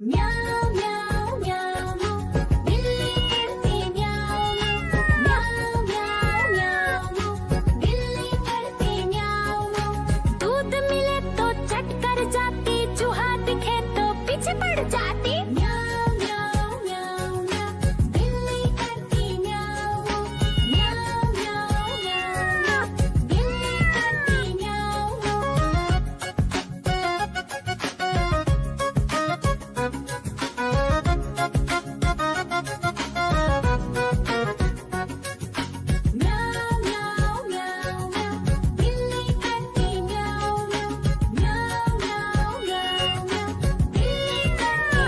म्याऊं म्याऊं म्याऊं बिल्ली करती म्याऊं म्याऊं म्याऊं म्याऊं बिल्ली करती म्याऊं। दूध मिले तो चट कर जाती, चूहा दिखे तो पीछे पड़ जाती। म्याऊं म्याऊं म्याऊं म्याऊं बिल्ली करती म्याऊं म्याऊं म्याऊं म्याऊं बिल्ली करती म्याऊं। म्याऊं म्याऊं म्याऊं म्याऊं बिल्ली करती म्याऊं म्याऊं म्याऊं म्याऊं म्याऊं बिल्ली करती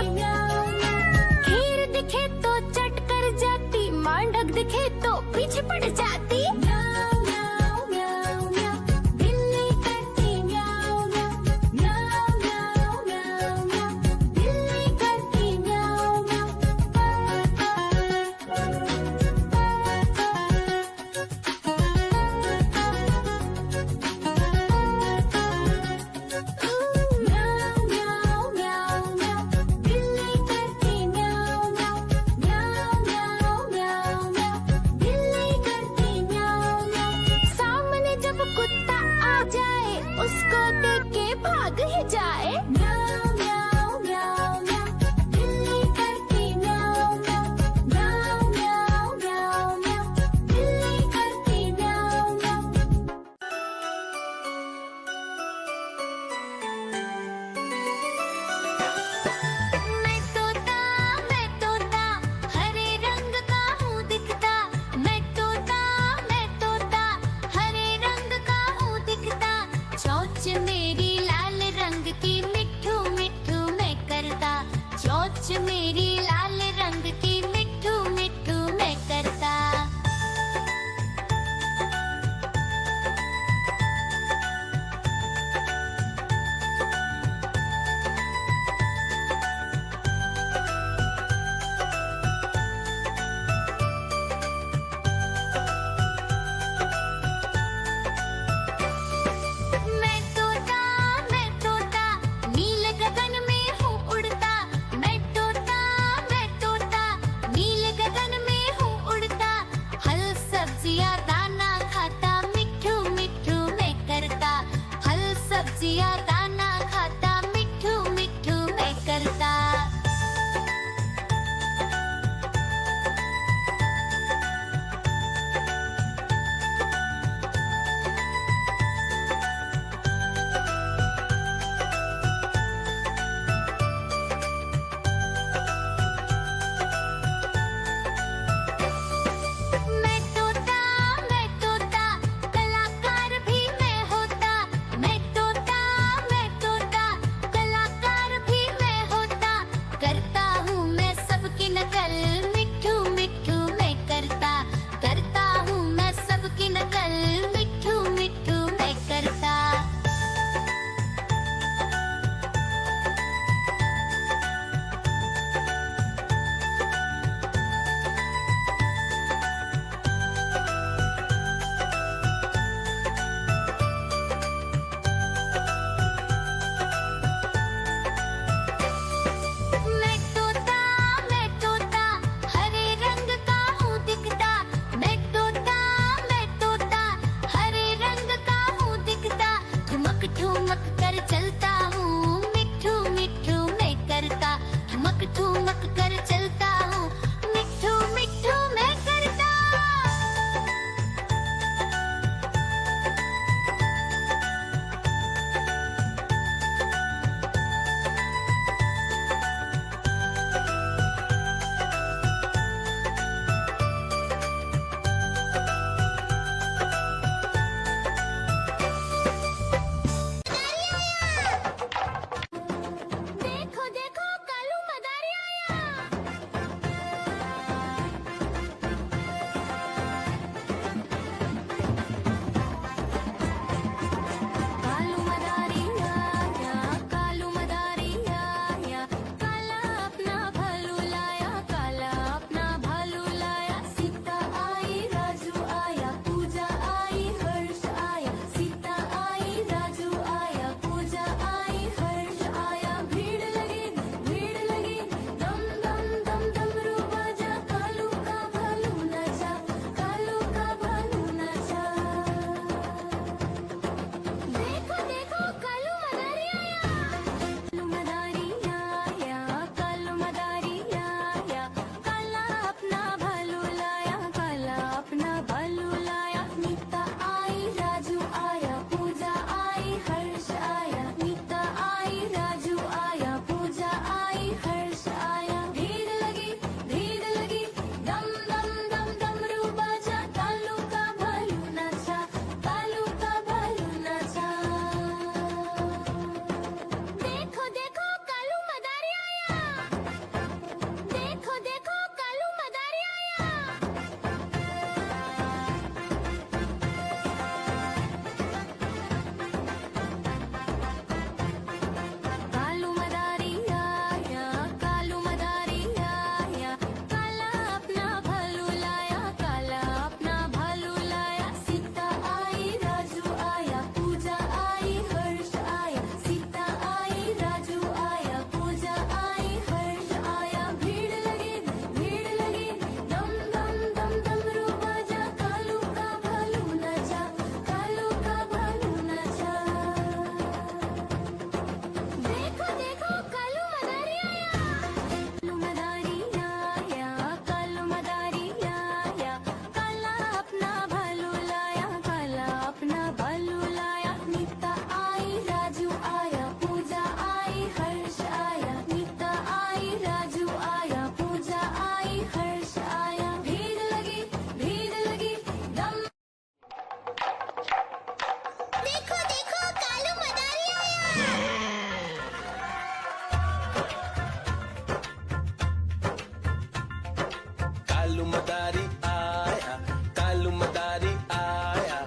मदारी आया, कालू मदारी आया,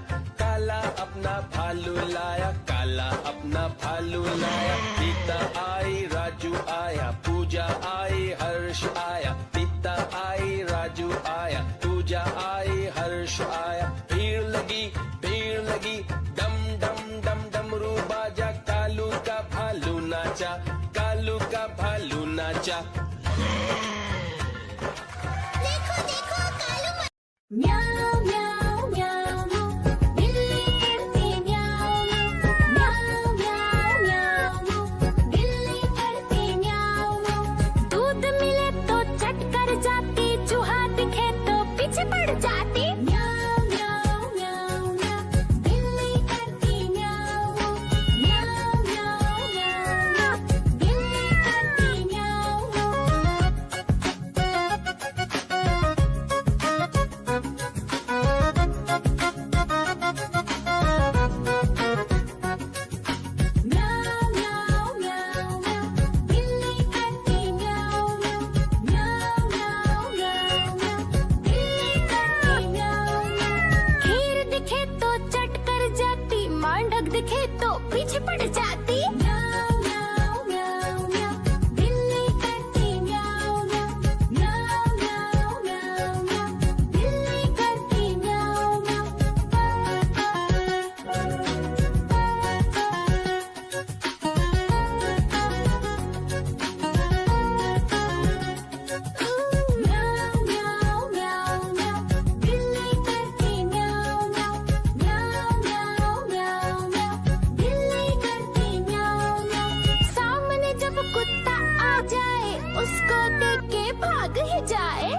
काला अपना भालू लाया, काला अपना भालू लाया। सीता आई, राजू आया, पूजा आई, हर्ष आया, सीता आई, राजू आया, पूजा आई, हर्ष आया। भीड़ लगी, डम डम डम डमरू बाजा, कालू का भालू नाचा, कालू का भालू नाचा। देखो देखो कालू म्याऊ म्याऊ म्याऊ म्याऊ, बिल्ली करती म्याऊ म्याऊ म्याऊ म्याऊ म्याऊ, बिल्ली करती म्याऊ म्याऊ। दूध मिले तो चट कर जाती, चूहा दिखे तो पीछे पड़ जाती। म्याऊ म्याऊ म्याऊ म्याऊ, बिल्ली करती म्याऊ म्याऊ म्याऊ म्याऊ म्याऊ, बिल्ली करती म्याऊ म्याऊ। म्याऊ म्याऊ म्याऊ म्याऊ, बिल्ली करती म्याऊ म्याऊ म्याऊ म्याऊ म्याऊ, बिल्ली करती म्याऊ म्याऊ। खीर दिखे तो चट कर जाती, मांडक दिखे तो पीछे पड़ जाती। म्याऊ म्याऊ म्याऊ म्याऊ, बिल्ली करती म्याऊ म्याऊ म्याऊ म्याऊ म्याऊ म्याऊ, बिल्ली करती म्याऊ म्याऊ म्याऊ म्याऊ म्याऊ, बिल्ली करती म्याऊ म्याऊ म्याऊ म्याऊ म्याऊ, बिल्ली करती म्याऊ म्याऊ। सामने जब कुत्ता आ जाए, उसको देख के भाग ही जाए।